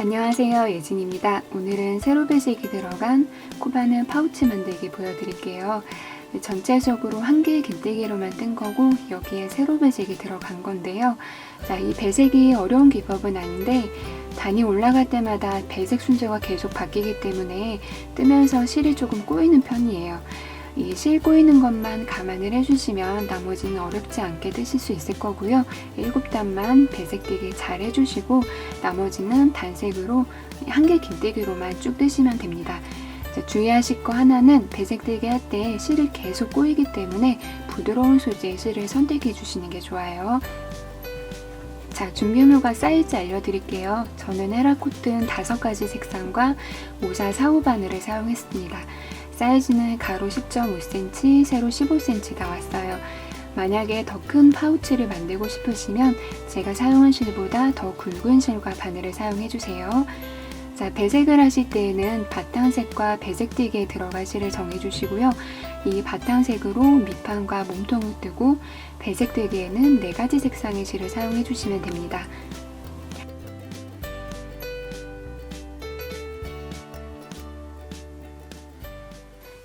안녕하세요, 예진입니다. 오늘은 세로 배색이 들어간 코바늘 파우치 만들기 보여드릴게요. 전체적으로 한 개의 긴뜨기로만 뜬 거고 여기에 세로 배색이 들어간 건데요. 자, 이 배색이 어려운 기법은 아닌데 단이 올라갈 때마다 배색 순서가 계속 바뀌기 때문에 뜨면서 실이 조금 꼬이는 편이에요. 이 실 꼬이는 것만 감안을 해주시면 나머지는 어렵지 않게 뜨실 수 있을 거고요. 7단만 배색되게 잘 해주시고 나머지는 단색으로 한 개 긴뜨기로만 쭉 뜨시면 됩니다. 주의하실 거 하나는 배색되게 할 때 실이 계속 꼬이기 때문에 부드러운 소재의 실을 선택해 주시는 게 좋아요. 자, 준비물과 사이즈 알려드릴게요. 저는 헤라 코튼 5가지 색상과 5445 바늘을 사용했습니다. 사이즈는 가로 10.5cm, 세로 15cm 나왔어요. 만약에 더 큰 파우치를 만들고 싶으시면 제가 사용한 실보다 더 굵은 실과 바늘을 사용해주세요. 자, 배색을 하실 때에는 바탕색과 배색되기에 들어갈 실을 정해주시고요. 이 바탕색으로 밑판과 몸통을 뜨고 배색되기에는 4가지 색상의 실을 사용해주시면 됩니다.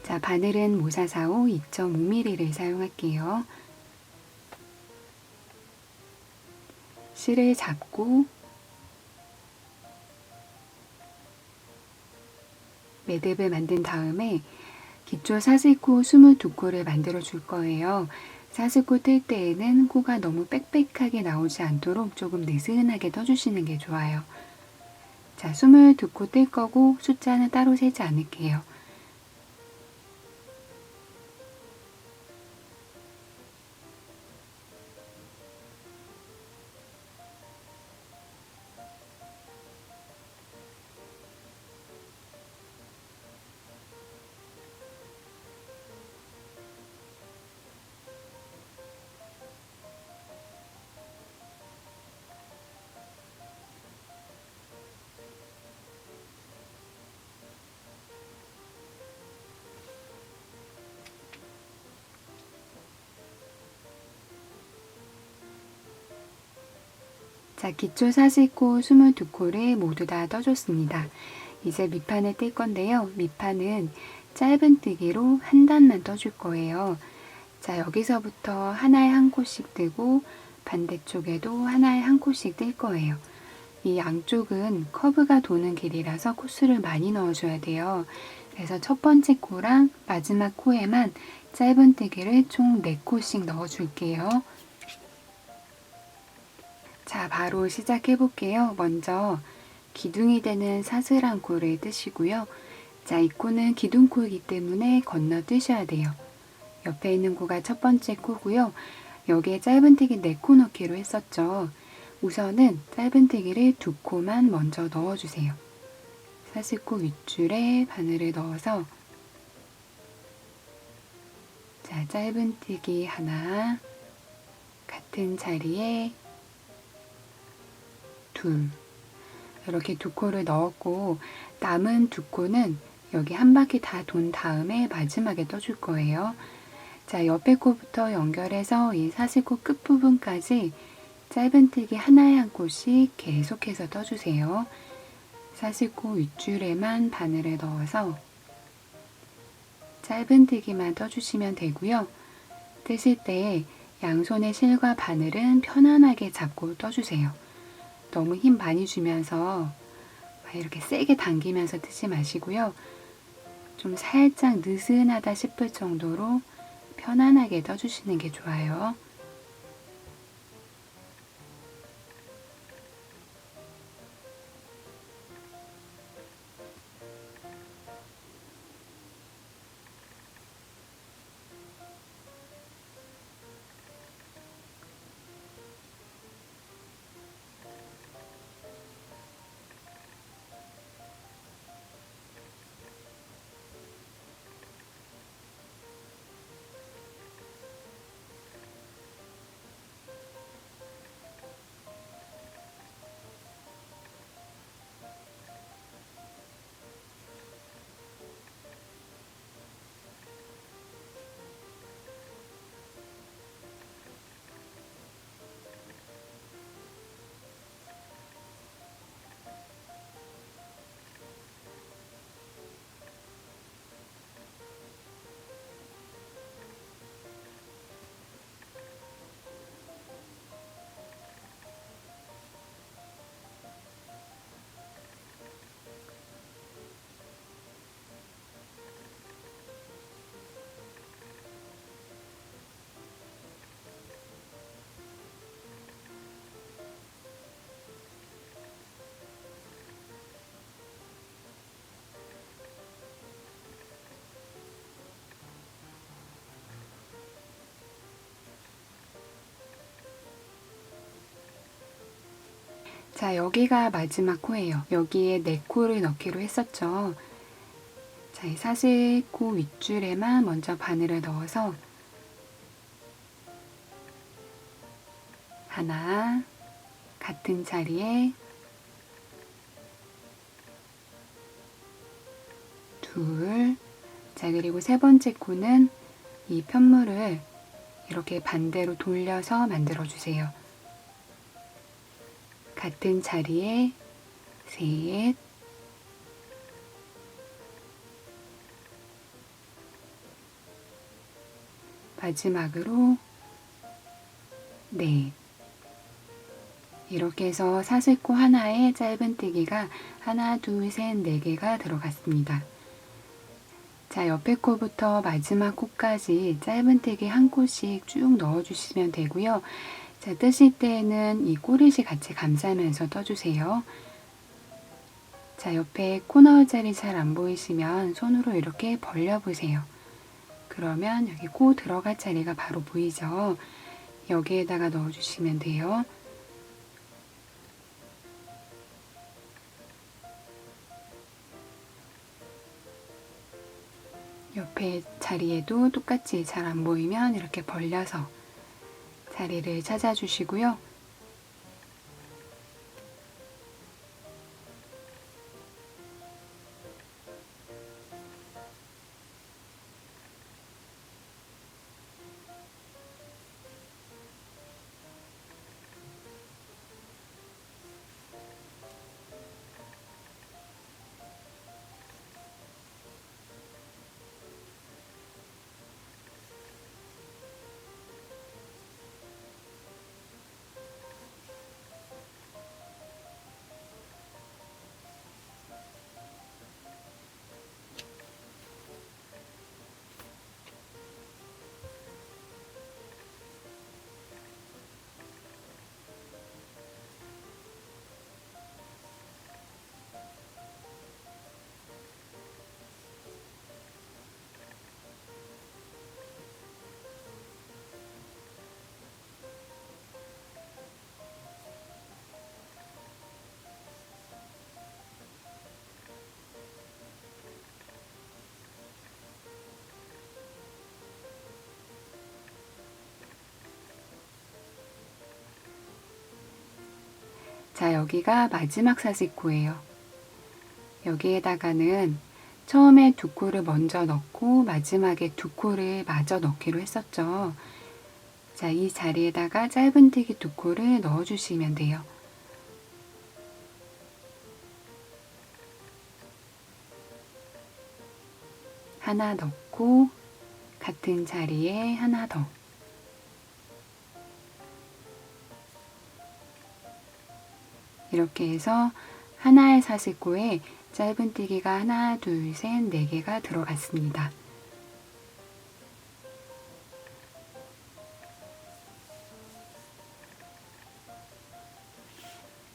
자, 바늘은 모사사오 2.5mm를 사용할게요. 실을 잡고 매듭을 만든 다음에 기초 사슬코 22코를 만들어 줄 거예요. 사슬코 뜰 때에는 코가 너무 빽빽하게 나오지 않도록 조금 느슨하게 떠주시는 게 좋아요. 자, 22코 뜰 거고 숫자는 따로 세지 않을게요. 자, 기초 사슬코 22코를 모두 다 떠줬습니다. 이제 밑판을 뜰 건데요. 밑판은 짧은 뜨기로 한 단만 떠줄 거예요. 자, 여기서부터 하나에 한 코씩 뜨고 반대쪽에도 하나에 한 코씩 뜰 거예요. 이 양쪽은 커브가 도는 길이라서 코수를 많이 넣어줘야 돼요. 그래서 첫 번째 코랑 마지막 코에만 짧은 뜨기를 총 4코씩 넣어줄게요. 자, 바로 시작해 볼게요. 먼저 기둥이 되는 사슬한 코를 뜨시고요. 자, 이 코는 기둥코이기 때문에 건너 뜨셔야 돼요. 옆에 있는 코가 첫 번째 코고요. 여기에 짧은뜨기 4코 넣기로 했었죠. 우선은 짧은뜨기를 2코만 먼저 넣어주세요. 사슬코 윗줄에 바늘을 넣어서 자, 짧은뜨기 하나, 같은 자리에 둘, 이렇게 2코를 넣었고 남은 2코는 여기 한 바퀴 다 돈 다음에 마지막에 떠줄 거예요. 자, 옆에 코부터 연결해서 이 사슬코 끝부분까지 짧은뜨기 하나에 한 코씩 계속해서 떠주세요. 사슬코 윗줄에만 바늘을 넣어서 짧은뜨기만 떠주시면 되고요. 뜨실 때 양손의 실과 바늘은 편안하게 잡고 떠주세요. 너무 힘 많이 주면서 이렇게 세게 당기면서 뜨지 마시고요. 좀 살짝 느슨하다 싶을 정도로 편안하게 떠주시는 게 좋아요. 자, 여기가 마지막 코예요. 여기에 4코를 넣기로 했었죠. 자, 이 사슬코 윗줄에만 먼저 바늘을 넣어서 하나, 같은 자리에 둘, 자, 그리고 세 번째 코는 이 편물을 이렇게 반대로 돌려서 만들어주세요. 같은 자리에 셋, 마지막으로 넷. 이렇게 해서 사슬코 하나에 짧은뜨기가 하나, 둘, 셋, 4개가 들어갔습니다. 자, 옆에 코부터 마지막 코까지 짧은뜨기 한 코씩 쭉 넣어주시면 되고요. 자, 뜨실 때에는 이 꼬릿이 같이 감싸면서 떠주세요. 자, 옆에 코 넣을 자리 잘 안 보이시면 손으로 이렇게 벌려보세요. 그러면 여기 코 들어갈 자리가 바로 보이죠? 여기에다가 넣어주시면 돼요. 옆에 자리에도 똑같이 잘 안 보이면 이렇게 벌려서 자리를 찾아주시고요. 자, 여기가 마지막 사슬코예요. 여기에다가는 처음에 2코를 먼저 넣고 마지막에 2코를 마저 넣기로 했었죠. 자, 이 자리에다가 짧은뜨기 2코를 넣어주시면 돼요. 하나 넣고 같은 자리에 하나 더. 이렇게 해서 하나의 사슬코에 짧은뜨기가 하나, 둘, 셋, 4개가 들어갔습니다.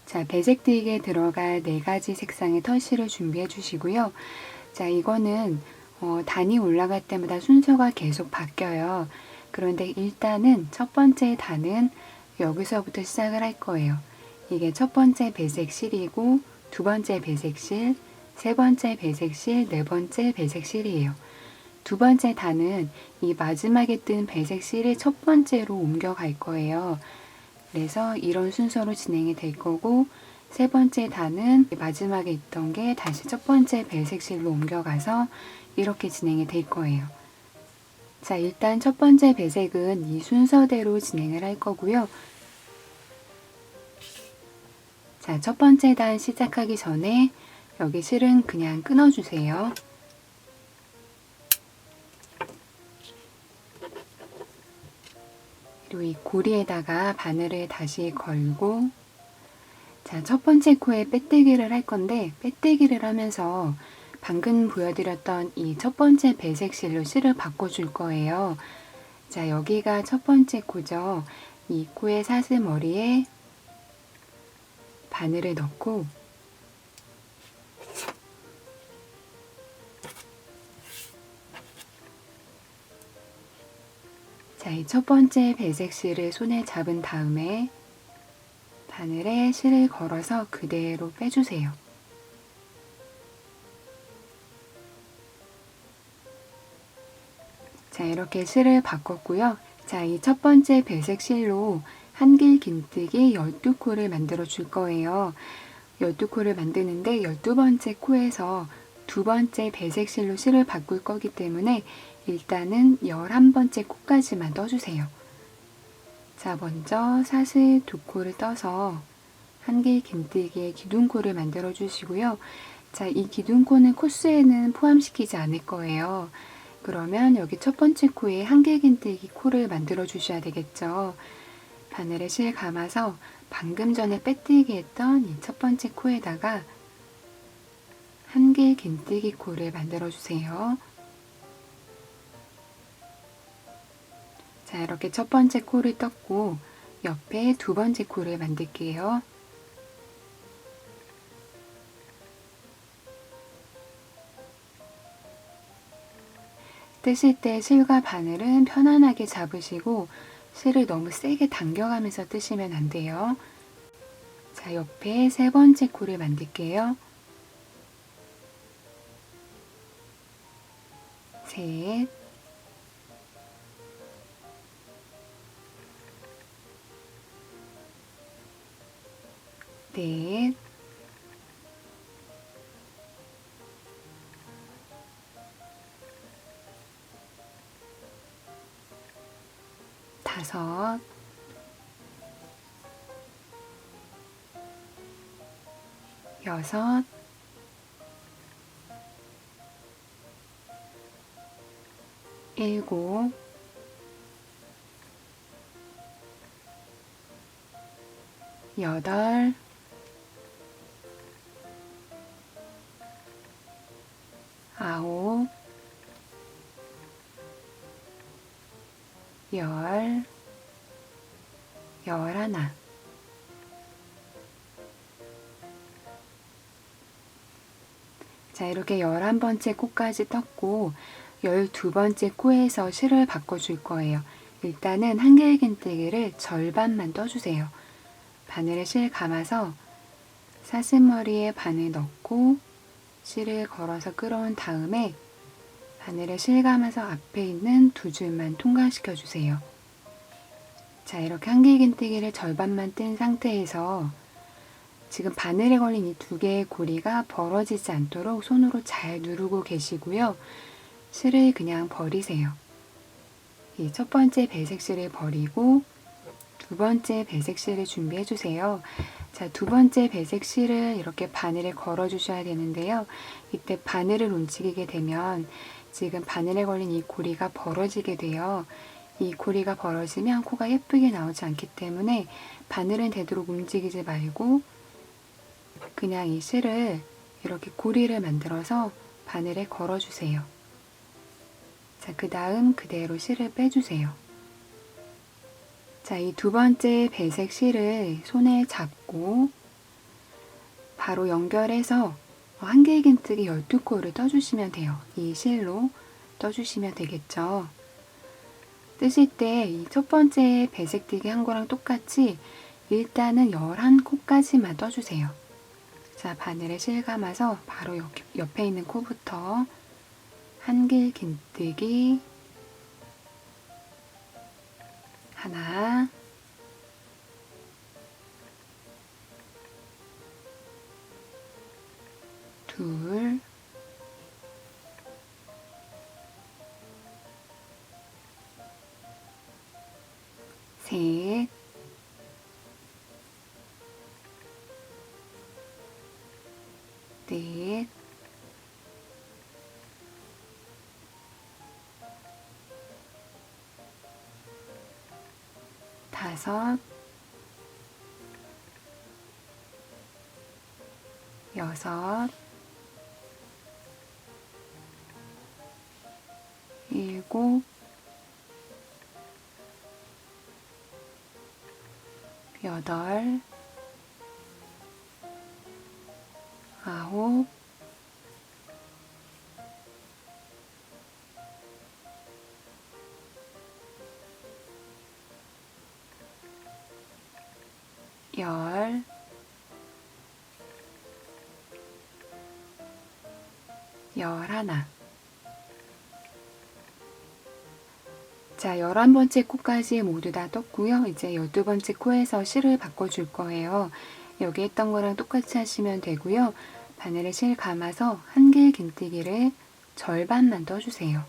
자, 배색뜨기에 들어갈 4가지 색상의 털실을 준비해 주시고요. 자, 이거는 단이 올라갈 때마다 순서가 계속 바뀌어요. 그런데 일단은 첫 번째 단은 여기서부터 시작을 할 거예요. 이게 첫 번째 배색실이고, 두 번째 배색실, 세 번째 배색실, 네 번째 배색실이에요. 두 번째 단은 이 마지막에 뜬 배색실이 첫 번째로 옮겨갈 거예요. 그래서 이런 순서로 진행이 될 거고, 세 번째 단은 마지막에 있던 게 다시 첫 번째 배색실로 옮겨가서 이렇게 진행이 될 거예요. 자, 일단 첫 번째 배색은 이 순서대로 진행을 할 거고요. 자, 첫 번째 단 시작하기 전에 여기 실은 그냥 끊어주세요. 그리고 이 고리에다가 바늘을 다시 걸고, 자, 첫 번째 코에 빼뜨기를 할 건데, 빼뜨기를 하면서 방금 보여드렸던 이 첫 번째 배색실로 실을 바꿔줄 거예요. 자, 여기가 첫 번째 코죠. 이 코의 사슬머리에 바늘을 넣고, 자, 이 첫 번째 배색실을 손에 잡은 다음에 바늘에 실을 걸어서 그대로 빼주세요. 자, 이렇게 실을 바꿨고요. 자, 이 첫 번째 배색 실로 한길 긴뜨기 12코를 만들어 줄 거예요. 12코를 만드는데 12번째 코에서 두 번째 배색 실로 실을 바꿀 거기 때문에 일단은 11번째 코까지만 떠주세요. 자, 먼저 사슬 2코를 떠서 한길 긴뜨기의 기둥코를 만들어 주시고요. 자, 이 기둥코는 코스에는 포함시키지 않을 거예요. 그러면 여기 첫 번째 코에 한길 긴뜨기 코를 만들어 주셔야 되겠죠. 바늘에 실 감아서 방금 전에 빼뜨기 했던 이 첫 번째 코에다가 한길 긴뜨기 코를 만들어 주세요. 자, 이렇게 첫 번째 코를 떴고 옆에 두 번째 코를 만들게요. 뜨실 때 실과 바늘은 편안하게 잡으시고 실을 너무 세게 당겨가면서 뜨시면 안 돼요. 자, 옆에 세 번째 코를 만들게요. 셋, 넷, 다섯, 여섯, 일곱, 여덟, 아홉, 열, 열하나. 자, 이렇게 11번째 코까지 떴고 12번째 코에서 실을 바꿔줄 거예요. 일단은 한길긴뜨기를 절반만 떠주세요. 바늘에 실 감아서 사슴머리에 바늘 넣고 실을 걸어서 끌어온 다음에 바늘에 실 감아서 앞에 있는 두 줄만 통과시켜 주세요. 자, 이렇게 한길긴뜨기를 절반만 뜬 상태에서 지금 바늘에 걸린 이 두 개의 고리가 벌어지지 않도록 손으로 잘 누르고 계시고요. 실을 그냥 버리세요. 이 첫 번째 배색실을 버리고 두 번째 배색실을 준비해 주세요. 자, 두 번째 배색실을 이렇게 바늘에 걸어 주셔야 되는데요. 이때 바늘을 움직이게 되면 지금 바늘에 걸린 이 고리가 벌어지게 돼요. 이 고리가 벌어지면 코가 예쁘게 나오지 않기 때문에 바늘은 되도록 움직이지 말고 그냥 이 실을 이렇게 고리를 만들어서 바늘에 걸어 주세요. 자, 그 다음 그대로 실을 빼주세요. 자, 이 두 번째 배색 실을 손에 잡고 바로 연결해서 한길긴뜨기 12코를 떠주시면 돼요. 이 실로 떠주시면 되겠죠. 뜨실 때 이 첫 번째 배색뜨기 한 거랑 똑같이 일단은 11코까지만 떠주세요. 자, 바늘에 실 감아서 바로 옆에 있는 코부터 한길긴뜨기 하나, 둘, 셋, 넷, 다섯, 여섯, 일곱, 여덟, 아홉, 열, 열하나. 자, 11번째 코까지 모두 다 떴고요. 이제 12번째 코에서 실을 바꿔줄 거예요. 여기 했던 거랑 똑같이 하시면 되고요. 바늘에 실 감아서 한 개의 긴뜨기를 절반만 떠주세요.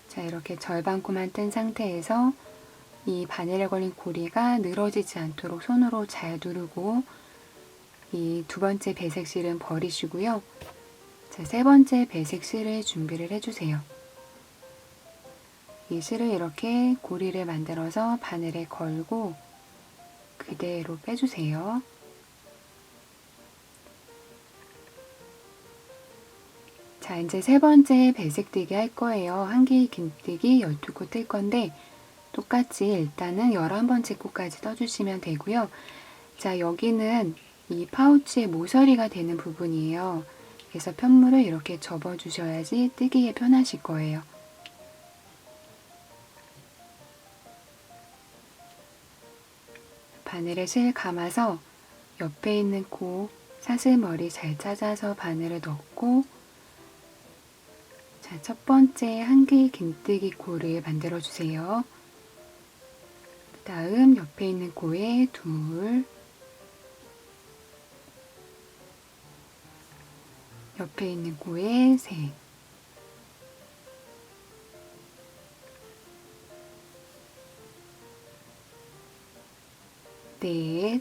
자, 이렇게 절반 코만 뜬 상태에서 이 바늘에 걸린 고리가 늘어지지 않도록 손으로 잘 누르고 이 두 번째 배색 실은 버리시고요. 자, 세 번째 배색 실을 준비를 해주세요. 이 실을 이렇게 고리를 만들어서 바늘에 걸고 그대로 빼주세요. 자, 이제 세 번째 배색뜨기 할 거예요. 한 개의 긴뜨기 12코 뜰 건데 똑같이 일단은 11번째 코까지 떠주시면 되고요. 자, 여기는 이 파우치의 모서리가 되는 부분이에요. 그래서 편물을 이렇게 접어주셔야지 뜨기에 편하실 거예요. 바늘에 실 감아서 옆에 있는 코 사슬머리 잘 찾아서 바늘을 넣고 자, 첫 번째 한 개의 긴뜨기 코를 만들어 주세요. 그 다음 옆에 있는 코에 둘, 옆에 있는 코에 셋, 넷,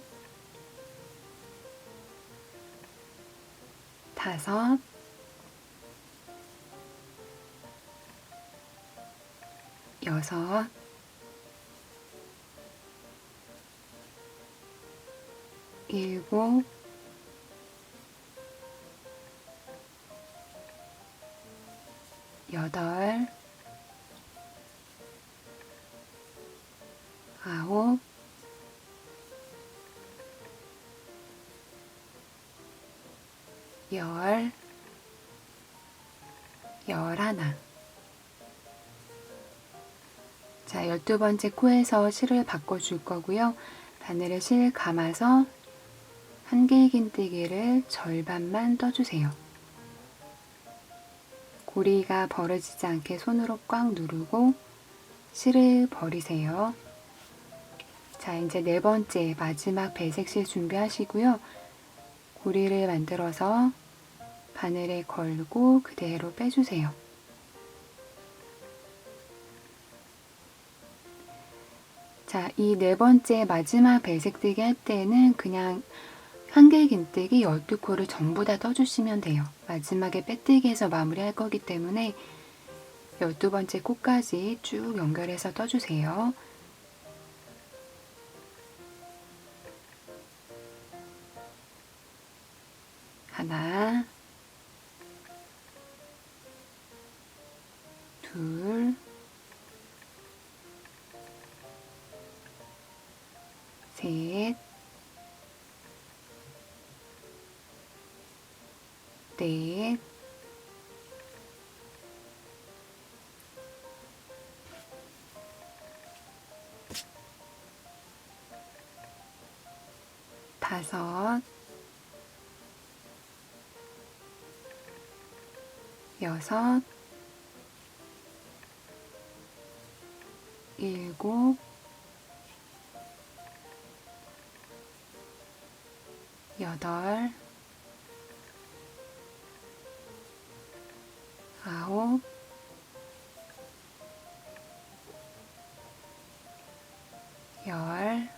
다섯, 여섯, 일곱, 여덟, 아홉, 열, 열하나. 자, 12번째 코에서 실을 바꿔줄 거고요. 바늘에 실 감아서 한 개의 긴뜨기를 절반만 떠주세요. 고리가 벌어지지 않게 손으로 꽉 누르고 실을 버리세요. 자, 이제 네 번째 마지막 배색실 준비하시고요. 고리를 만들어서 바늘에 걸고 그대로 빼주세요. 자, 이 네 번째 마지막 배색뜨기 할 때는 그냥 한 개의 긴뜨기 12코를 전부 다 떠주시면 돼요. 마지막에 빼뜨기해서 마무리할 거기 때문에 12번째 코까지 쭉 연결해서 떠주세요. 하나, 둘, 셋, 넷, 다섯, 여섯, 일곱, 여덟, 아홉, 열,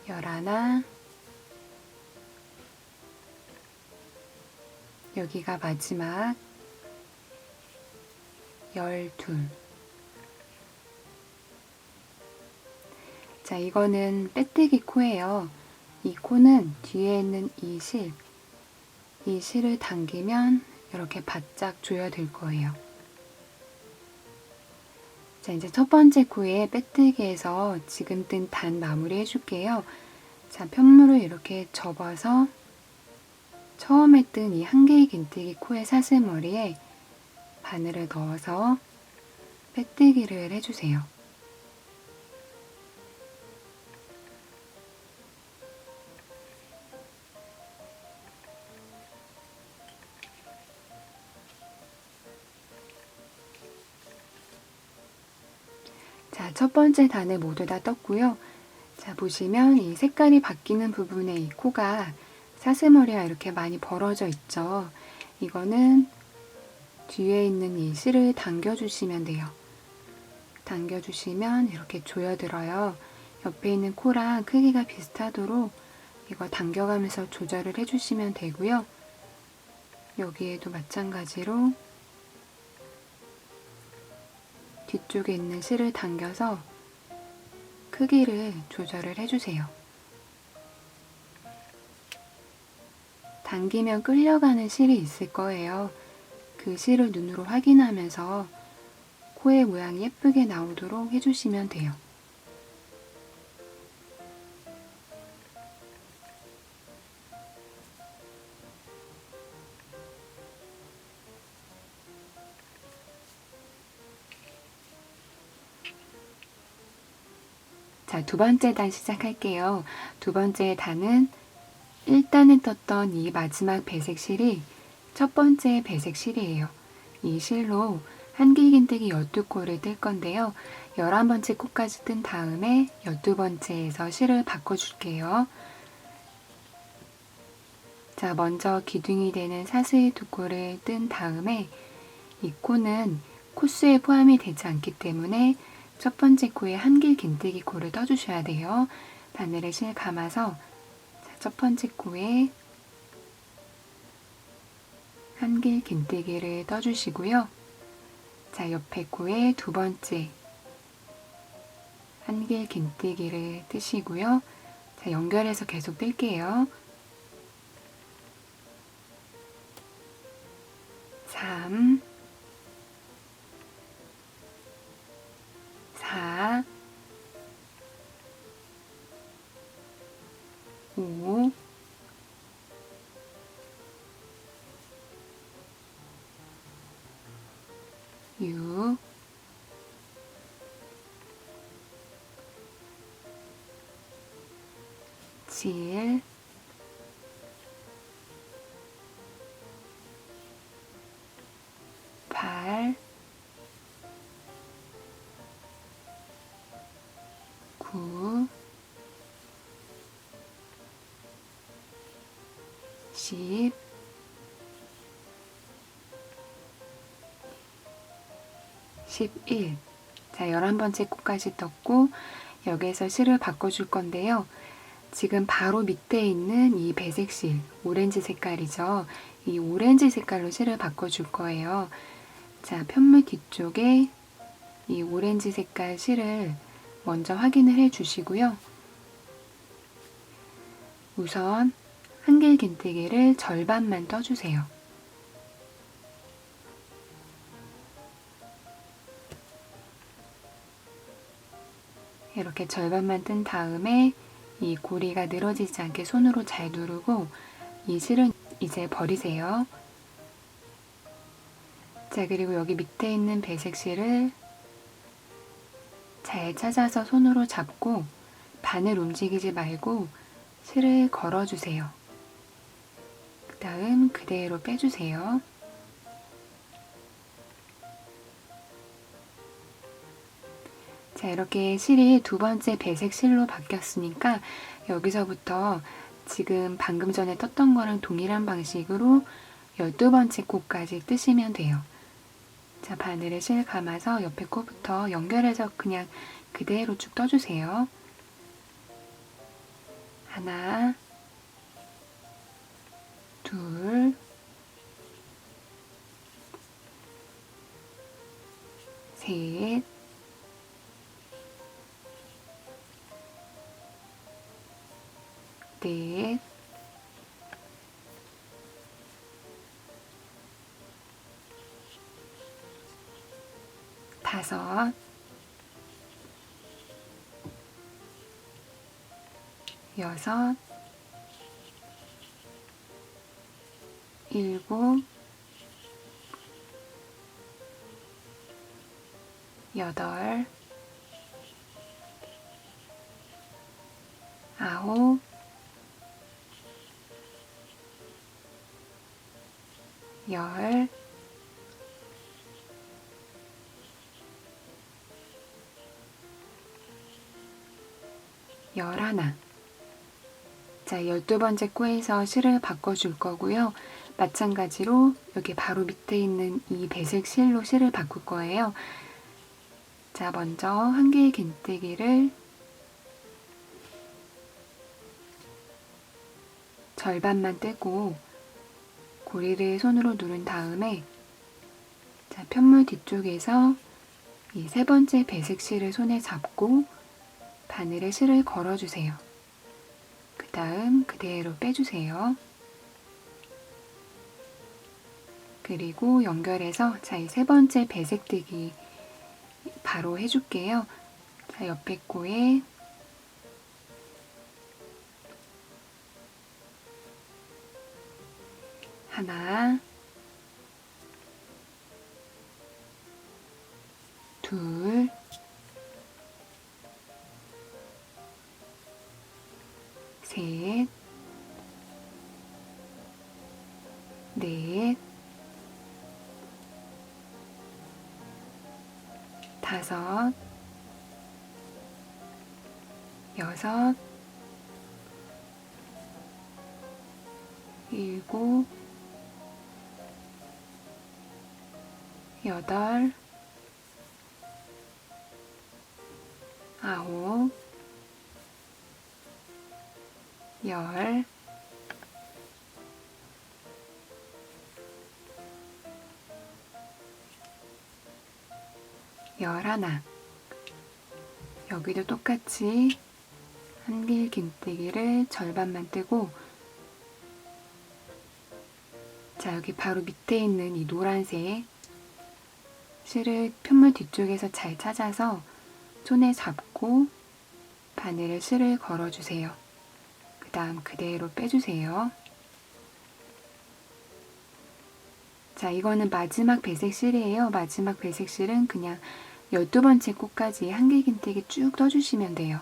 열하나, 여기가 마지막 12. 자, 이거는 빼뜨기 코예요. 이 코는 뒤에 있는 이 실을 당기면 이렇게 바짝 조여들 거예요. 자, 이제 첫 번째 코에 빼뜨기해서 지금 뜬 단 마무리 해줄게요. 자, 편물을 이렇게 접어서 처음에 뜬 이 한 개의 긴뜨기 코의 사슬머리에 바늘을 넣어서 빼뜨기를 해주세요. 자, 첫 번째 단을 모두 다 떴고요. 자, 보시면 이 색깔이 바뀌는 부분에 이 코가 사슴머리가 이렇게 많이 벌어져 있죠. 이거는 뒤에 있는 이 실을 당겨주시면 돼요. 당겨주시면 이렇게 조여들어요. 옆에 있는 코랑 크기가 비슷하도록 이거 당겨가면서 조절을 해주시면 되고요. 여기에도 마찬가지로 뒤쪽에 있는 실을 당겨서 크기를 조절을 해주세요. 당기면 끌려가는 실이 있을 거예요. 그 실을 눈으로 확인하면서 코의 모양이 예쁘게 나오도록 해주시면 돼요. 자, 두 번째 단 시작할게요. 두 번째 단은 1단에 떴던 이 마지막 배색 실이 첫 번째 배색 실이에요. 이 실로 한길긴뜨기 12코를 뜰 건데요. 11번째 코까지 뜬 다음에 12번째에서 실을 바꿔줄게요. 자, 먼저 기둥이 되는 사슬 2코를 뜬 다음에 이 코는 코수에 포함이 되지 않기 때문에 첫 번째 코에 한길긴뜨기 코를 떠주셔야 돼요. 바늘에 실 감아서 첫 번째 코에 한길긴뜨기를 떠주시고요. 자, 옆에 코에 두 번째 한길긴뜨기를 뜨시고요. 자, 연결해서 계속 뜰게요. 3, 4, 5, 6, 7, 8, 9, 10, 11. 자, 11번째 코까지 떴고 여기에서 실을 바꿔줄 건데요. 지금 바로 밑에 있는 이 배색 실, 오렌지 색깔이죠. 이 오렌지 색깔로 실을 바꿔줄 거예요. 자, 편물 뒤쪽에 이 오렌지 색깔 실을 먼저 확인을 해 주시고요. 우선 한길긴뜨기를 절반만 떠주세요. 이렇게 절반만 뜬 다음에 이 고리가 늘어지지 않게 손으로 잘 누르고 이 실은 이제 버리세요. 자, 그리고 여기 밑에 있는 배색 실을 잘 찾아서 손으로 잡고 바늘 움직이지 말고 실을 걸어주세요. 그 다음 그대로 빼주세요. 자, 이렇게 실이 두 번째 배색 실로 바뀌었으니까 여기서부터 지금 방금 전에 떴던 거랑 동일한 방식으로 12번째 코까지 뜨시면 돼요. 자, 바늘에 실 감아서 옆에 코부터 연결해서 그냥 그대로 쭉 떠주세요. 하나, 둘, 셋, 넷, 다섯, 여섯, 일곱, 여덟, 아홉, 열, 열하나. 자, 12번째 코에서 실을 바꿔줄 거고요. 마찬가지로 여기 바로 밑에 있는 이 배색 실로 실을 바꿀 거예요. 자, 먼저 한 개의 긴뜨기를 절반만 떼고 고리를 손으로 누른 다음에 자, 편물 뒤쪽에서 이 세 번째 배색 실을 손에 잡고 바늘에 실을 걸어주세요. 그 다음 그대로 빼주세요. 그리고 연결해서 자, 이 세 번째 배색뜨기 바로 해줄게요. 자, 옆에 코에 하나, 둘, 셋, 넷, 다섯, 여섯, 일곱, 여덟, 아홉, 열, 열하나. 여기도 똑같이 한 개의 긴뜨기를 절반만 떼고 자, 여기 바로 밑에 있는 이 노란색 실을 편물 뒤쪽에서 잘 찾아서 손에 잡고 바늘에 실을 걸어주세요. 그 다음 그대로 빼주세요. 자, 이거는 마지막 배색 실이에요. 마지막 배색 실은 그냥 12번째 코까지 한 개 긴뜨기 쭉 떠주시면 돼요.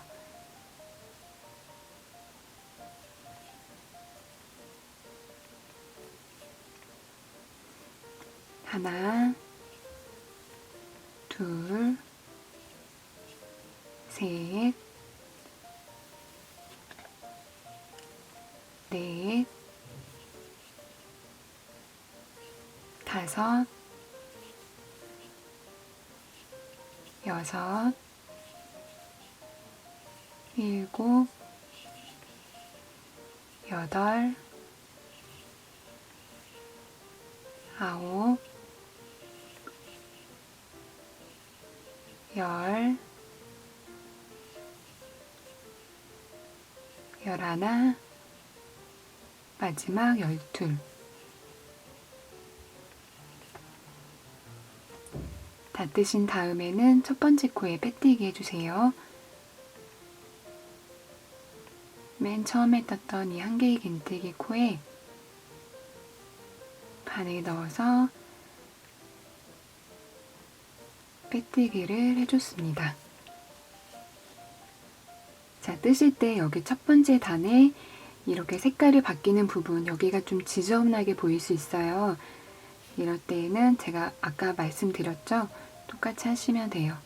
하나, 둘, 셋, 넷, 다섯, 여섯, 일곱, 여덟, 아홉, 열, 열하나, 마지막 12. 다 뜨신 다음에는 첫 번째 코에 빼뜨기 해주세요. 맨 처음에 떴던 이 한 개의 긴뜨기 코에 바늘 넣어서 빼뜨기를 해줬습니다. 자, 뜨실 때 여기 첫 번째 단에 이렇게 색깔이 바뀌는 부분, 여기가 좀 지저분하게 보일 수 있어요. 이럴 때에는 제가 아까 말씀드렸죠? 똑같이 하시면 돼요.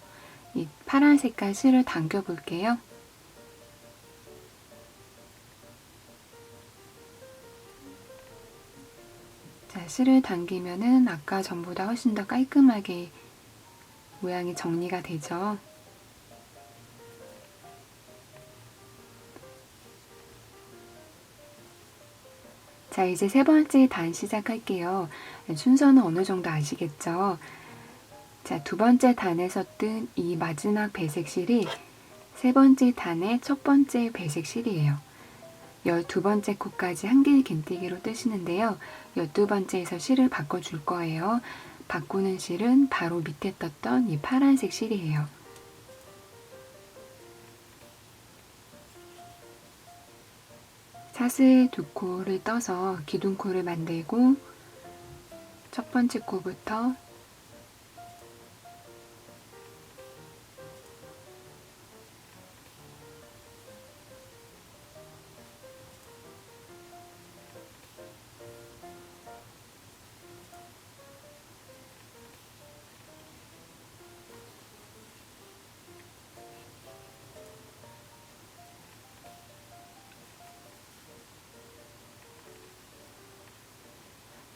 이 파란 색깔 실을 당겨 볼게요. 자, 실을 당기면은 아까 전보다 훨씬 더 깔끔하게 모양이 정리가 되죠. 자, 이제 세 번째 단 시작할게요. 순서는 어느 정도 아시겠죠? 자, 두 번째 단에서 뜬 이 마지막 배색 실이 세 번째 단의 첫 번째 배색 실이에요. 12번째 코까지 한 개의 긴뜨기로 뜨시는데요. 12번째에서 실을 바꿔줄 거예요. 바꾸는 실은 바로 밑에 떴던 이 파란색 실이에요. 사슬 두 코를 떠서 기둥코를 만들고 첫 번째 코부터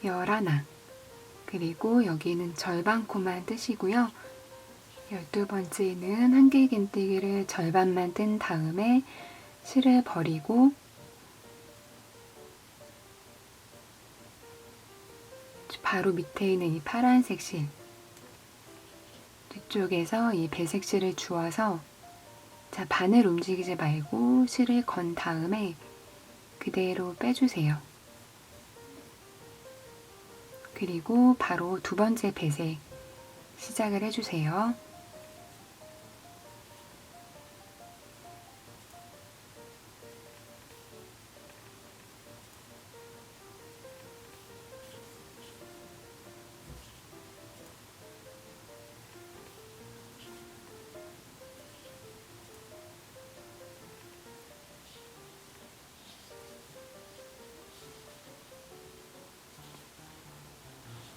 11. 그리고 여기는 절반 코만 뜨시고요. 12번째는 한길 긴뜨기를 절반만 뜬 다음에 실을 버리고 바로 밑에 있는 이 파란색 실 뒤쪽에서 이 배색 실을 주어서 자, 바늘 움직이지 말고 실을 건 다음에 그대로 빼주세요. 그리고 바로 두 번째 배색 시작을 해주세요.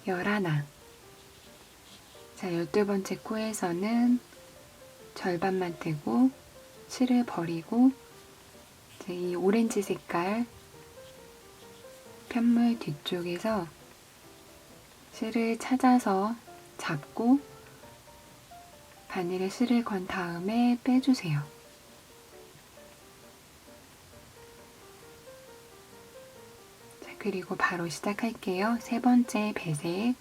열하나. 자, 12번째 코에서는 절반만 뜨고 실을 버리고 이 오렌지 색깔 편물 뒤쪽에서 실을 찾아서 잡고 바늘에 실을 건 다음에 빼주세요. 자, 그리고 바로 시작할게요. 세 번째 배색.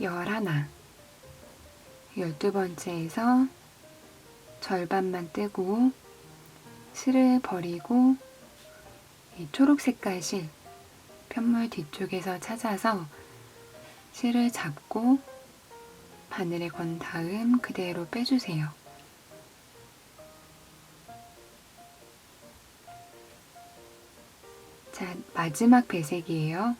열하나. 12번째에서 절반만 뜨고 실을 버리고 이 초록 색깔 실 편물 뒤쪽에서 찾아서 실을 잡고 바늘에 건 다음 그대로 빼주세요. 자, 마지막 배색이에요.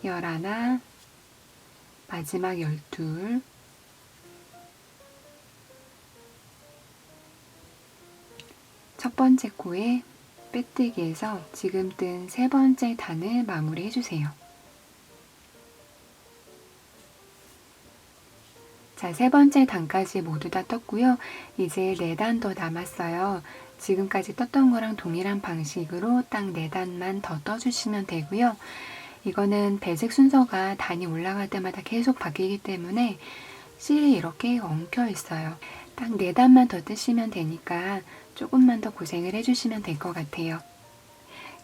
열하나, 마지막 12. 첫 번째 코에 빼뜨기에서 지금 뜬 세 번째 단을 마무리 해주세요. 자, 세 번째 단까지 모두 다 떴고요. 이제 4단 더 남았어요. 지금까지 떴던 거랑 동일한 방식으로 딱 4단만 더 떠주시면 되고요. 이거는 배색 순서가 단이 올라갈 때마다 계속 바뀌기 때문에 실이 이렇게 엉켜 있어요. 딱 4단만 더 뜨시면 되니까 조금만 더 고생을 해주시면 될 것 같아요.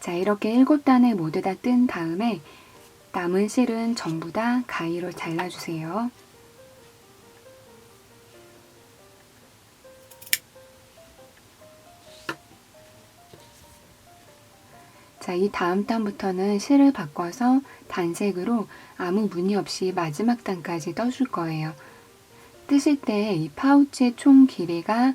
자, 이렇게 7단을 모두 다 뜬 다음에 남은 실은 전부 다 가위로 잘라주세요. 자, 이 다음 단부터는 실을 바꿔서 단색으로 아무 무늬 없이 마지막 단까지 떠줄 거예요. 뜨실 때 이 파우치의 총 길이가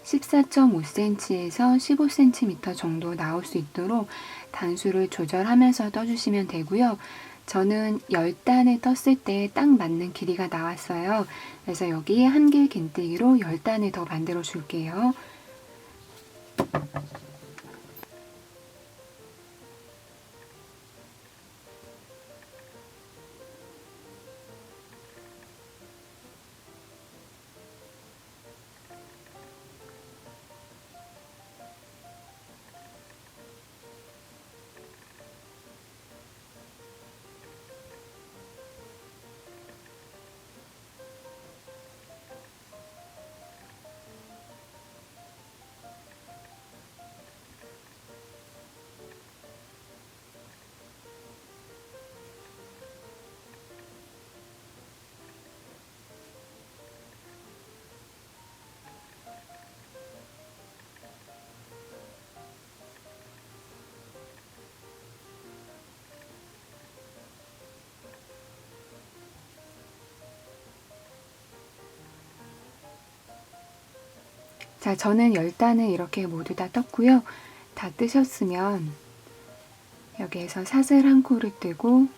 14.5cm에서 15cm 정도 나올 수 있도록 단수를 조절하면서 떠주시면 되고요. 저는 10단을 떴을 때 딱 맞는 길이가 나왔어요. 그래서 여기 한길 긴뜨기로 10단을 더 만들어 줄게요. 자, 저는 10단을 이렇게 모두 다 떴고요. 다 뜨셨으면 여기에서 사슬 한 코를 뜨고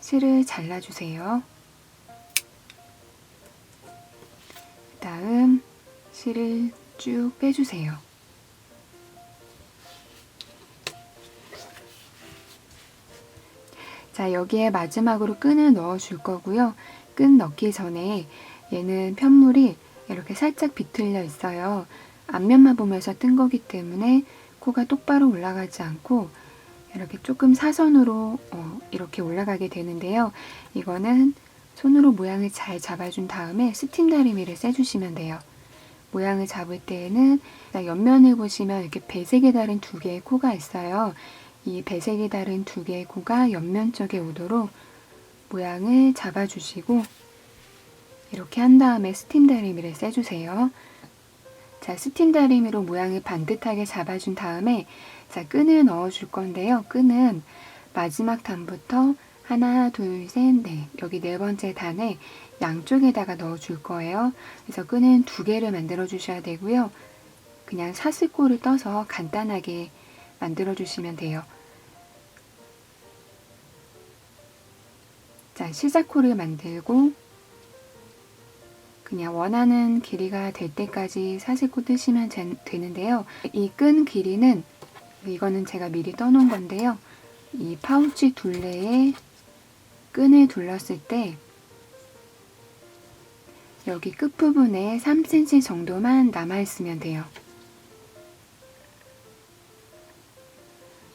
실을 잘라주세요. 그 다음 실을 쭉 빼주세요. 자, 여기에 마지막으로 끈을 넣어 줄 거고요. 끈 넣기 전에 얘는 편물이 이렇게 살짝 비틀려 있어요. 앞면만 보면서 뜬 거기 때문에 코가 똑바로 올라가지 않고 이렇게 조금 사선으로 이렇게 올라가게 되는데요. 이거는 손으로 모양을 잘 잡아준 다음에 스팀 다리미를 쐬주시면 돼요. 모양을 잡을 때에는 옆면을 보시면 이렇게 배색에 다른 두 개의 코가 있어요. 이 배색이 다른 두 개의 코가 옆면 쪽에 오도록 모양을 잡아주시고 이렇게 한 다음에 스팀 다리미를 쐬주세요. 자, 스팀 다리미로 모양을 반듯하게 잡아준 다음에 자, 끈을 넣어줄 건데요. 끈은 마지막 단부터 하나, 둘, 셋, 넷 여기 네 번째 단에 양쪽에다가 넣어줄 거예요. 그래서 끈은 두 개를 만들어 주셔야 되고요. 그냥 사슬코를 떠서 간단하게 만들어 주시면 돼요. 자, 시작코를 만들고 그냥 원하는 길이가 될 때까지 사슬코 뜨시면 되는데요. 이 끈 길이는 이거는 제가 미리 떠놓은 건데요. 이 파우치 둘레에 끈을 둘렀을 때 여기 끝부분에 3cm 정도만 남아있으면 돼요.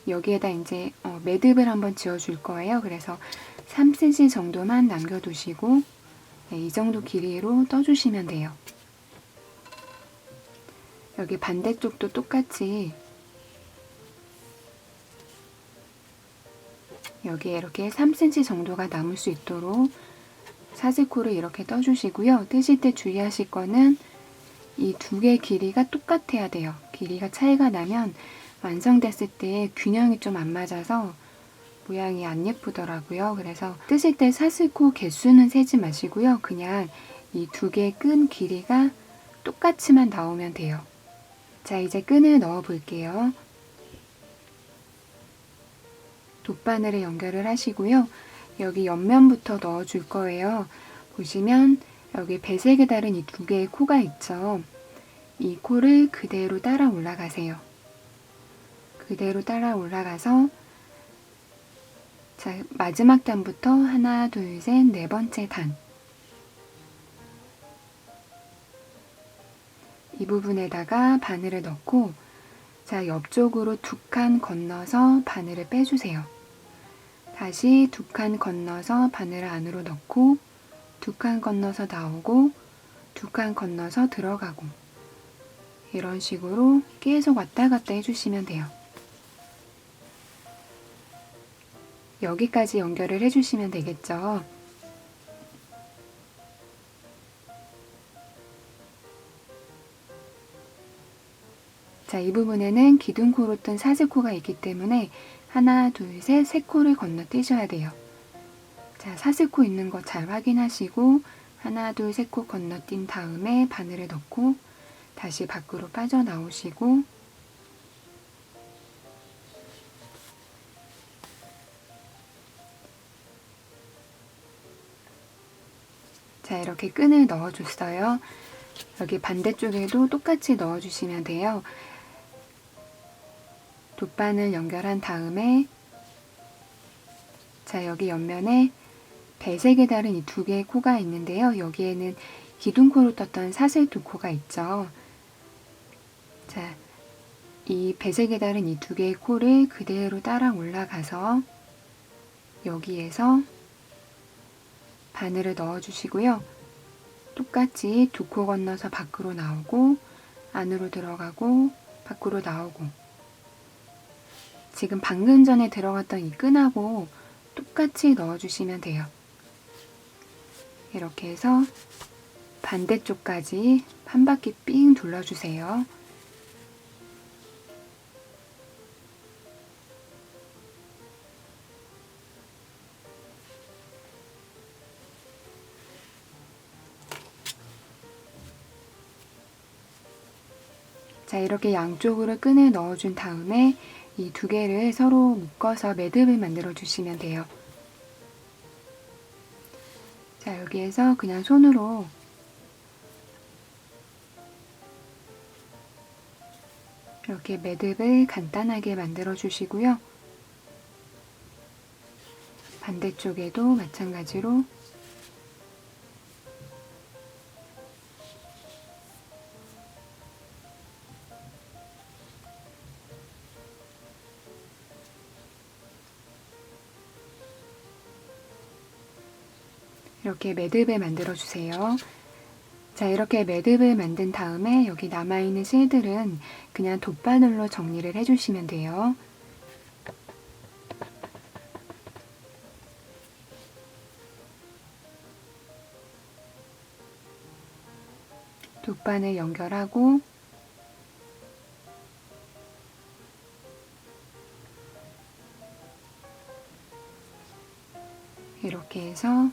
여기에다 이제 매듭을 한번 지어줄 거예요. 그래서 3cm 정도만 남겨두시고 네, 이 정도 길이로 떠주시면 돼요. 여기 반대쪽도 똑같이 여기에 이렇게 3cm 정도가 남을 수 있도록 사슬코를 이렇게 떠주시고요. 뜨실 때 주의하실 거는 이 두 개의 길이가 똑같아야 돼요. 길이가 차이가 나면 완성됐을 때 균형이 좀 안 맞아서 모양이 안 예쁘더라고요. 그래서 뜨실 때 사슬코 개수는 세지 마시고요. 그냥 이 두 개의 끈 길이가 똑같이만 나오면 돼요. 자, 이제 끈을 넣어 볼게요. 돗바늘에 연결을 하시고요. 여기 옆면부터 넣어 줄 거예요. 보시면 여기 배색에 다른 이 두 개의 코가 있죠. 이 코를 그대로 따라 올라가세요. 그대로 따라 올라가서 자, 마지막 단부터 하나, 둘, 셋, 네 번째 단. 이 부분에다가 바늘을 넣고 자, 옆쪽으로 두 칸 건너서 바늘을 빼주세요. 다시 두 칸 건너서 바늘을 안으로 넣고 두 칸 건너서 나오고 두 칸 건너서 들어가고 이런 식으로 계속 왔다 갔다 해주시면 돼요. 여기까지 연결을 해주시면 되겠죠. 자, 이 부분에는 기둥코로 뜬 사슬코가 있기 때문에 하나, 둘, 셋, 세 코를 건너뛰셔야 돼요. 자, 사슬코 있는 거 잘 확인하시고 하나, 둘, 세 코 건너뛴 다음에 바늘을 넣고 다시 밖으로 빠져나오시고 자, 이렇게 끈을 넣어줬어요. 여기 반대쪽에도 똑같이 넣어주시면 돼요. 돗바늘 연결한 다음에 자, 여기 옆면에 배색에 다른 이 두 개의 코가 있는데요. 여기에는 기둥코로 떴던 사슬 두 코가 있죠. 자, 이 배색에 다른 이 두 개의 코를 그대로 따라 올라가서 여기에서 바늘을 넣어주시고요. 똑같이 두 코 건너서 밖으로 나오고 안으로 들어가고 밖으로 나오고 지금 방금 전에 들어갔던 이 끈하고 똑같이 넣어주시면 돼요. 이렇게 해서 반대쪽까지 한 바퀴 삥 둘러주세요. 자, 이렇게 양쪽으로 끈을 넣어준 다음에 이 두 개를 서로 묶어서 매듭을 만들어 주시면 돼요. 자, 여기에서 그냥 손으로 이렇게 매듭을 간단하게 만들어 주시고요. 반대쪽에도 마찬가지로 이렇게 매듭을 만들어 주세요. 자, 이렇게 매듭을 만든 다음에 여기 남아있는 실들은 그냥 돗바늘로 정리를 해주시면 돼요. 돗바늘 연결하고 이렇게 해서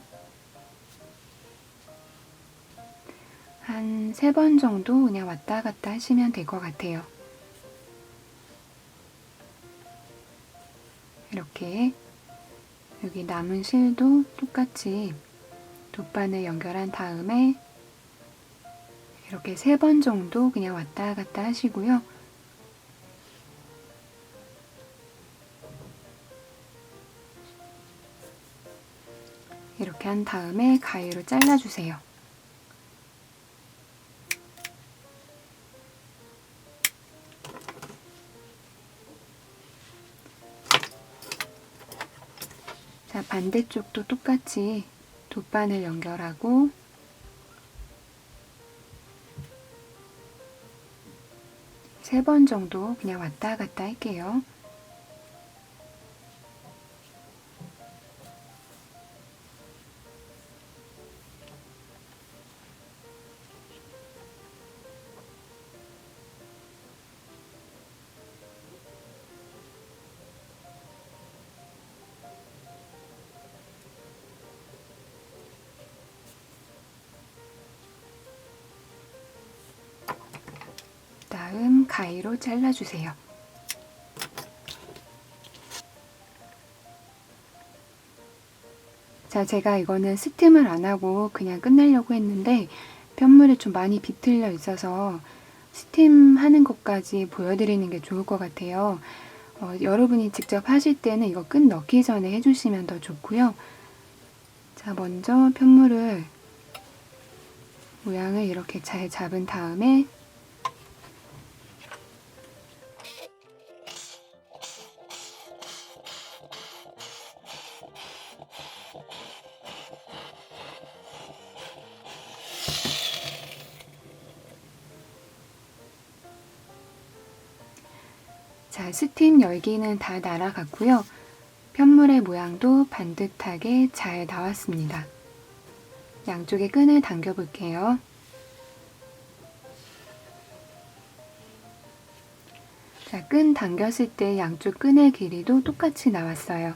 한 3번 정도 그냥 왔다 갔다 하시면 될 것 같아요. 이렇게 여기 남은 실도 똑같이 돗바늘 연결한 다음에 이렇게 3번 정도 그냥 왔다 갔다 하시고요. 이렇게 한 다음에 가위로 잘라주세요. 자, 반대쪽도 똑같이 돗바늘 연결하고 세 번 정도 그냥 왔다 갔다 할게요. 다음 가위로 잘라주세요. 자, 제가 이거는 스팀을 안 하고 그냥 끝내려고 했는데 편물이 좀 많이 비틀려 있어서 스팀하는 것까지 보여드리는 게 좋을 것 같아요. 여러분이 직접 하실 때는 이거 끈 넣기 전에 해주시면 더 좋고요. 자, 먼저 편물을 모양을 이렇게 잘 잡은 다음에 자, 스팀 열기는 다 날아갔고요. 편물의 모양도 반듯하게 잘 나왔습니다. 양쪽에 끈을 당겨 볼게요. 자, 끈 당겼을 때 양쪽 끈의 길이도 똑같이 나왔어요.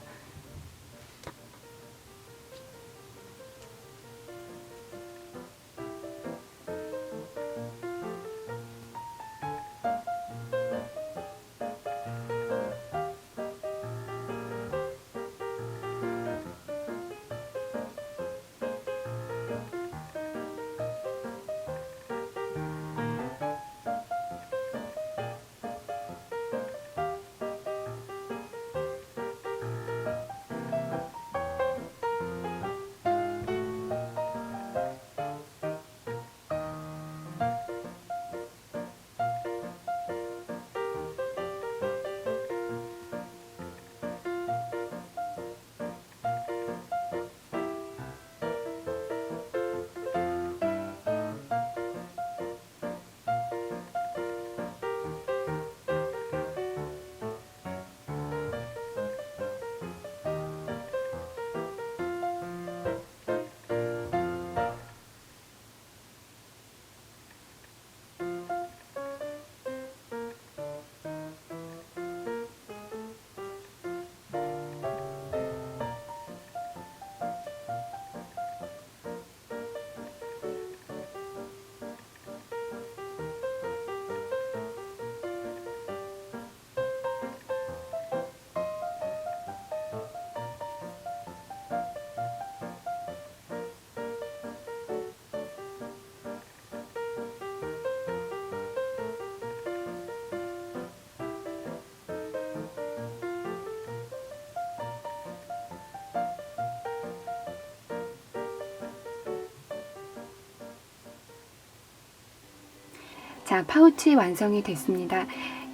자, 파우치 완성이 됐습니다.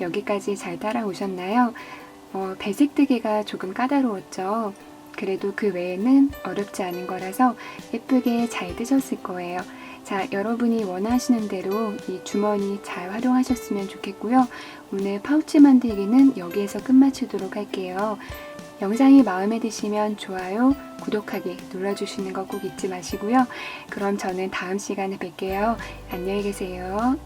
여기까지 잘 따라오셨나요? 배색뜨기가 조금 까다로웠죠. 그래도 그 외에는 어렵지 않은 거라서 예쁘게 잘 뜨셨을 거예요. 자, 여러분이 원하시는 대로 이 주머니 잘 활용하셨으면 좋겠고요. 오늘 파우치 만들기는 여기에서 끝마치도록 할게요. 영상이 마음에 드시면 좋아요, 구독하기 눌러주시는 거 꼭 잊지 마시고요. 그럼 저는 다음 시간에 뵐게요. 안녕히 계세요.